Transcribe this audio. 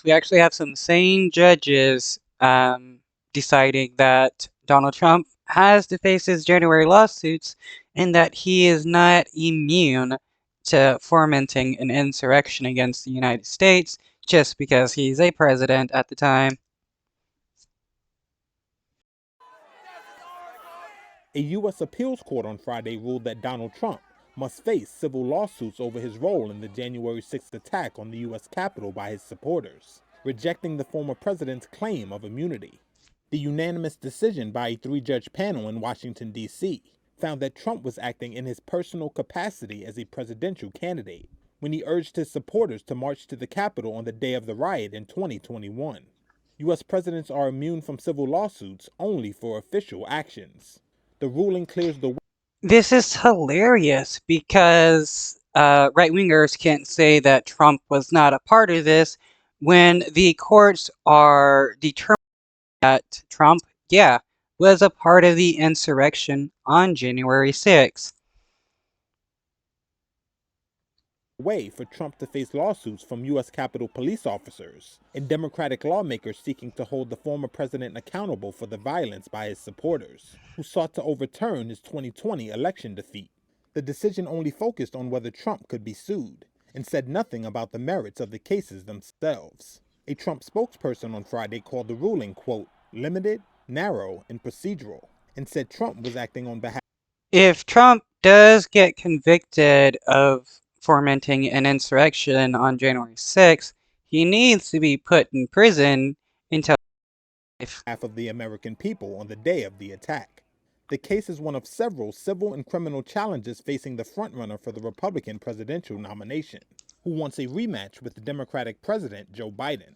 We actually have some sane judges deciding that Donald Trump has to face his January lawsuits and that he is not immune to fomenting an insurrection against the United States just because he's a president at the time. A U.S. appeals court on Friday ruled that Donald Trump must face civil lawsuits over his role in the January 6th attack on the U.S. Capitol by his supporters, rejecting the former president's claim of immunity. The unanimous decision by a 3-judge panel in Washington, D.C., found that Trump was acting in his personal capacity as a presidential candidate when he urged his supporters to march to the Capitol on the day of the riot in 2021. U.S. presidents are immune from civil lawsuits only for official actions. The ruling clears the way. This is hilarious because right-wingers can't say that Trump was not a part of this when the courts are determining that Trump, yeah, was a part of the insurrection on January 6th. Way for Trump to face lawsuits from U.S. Capitol police officers and Democratic lawmakers seeking to hold the former president accountable for the violence by his supporters, who sought to overturn his 2020 election defeat. The decision only focused on whether Trump could be sued and said nothing about the merits of the cases themselves. A Trump spokesperson on Friday called the ruling, quote, limited, narrow, and procedural, and said Trump was acting on behalf. If Trump does get convicted of fomenting an insurrection on January 6th, he needs to be put in prison until life. Of the American people on the day of the attack. The case is one of several civil and criminal challenges facing the frontrunner for the Republican presidential nomination, who wants a rematch with the Democratic President Joe Biden.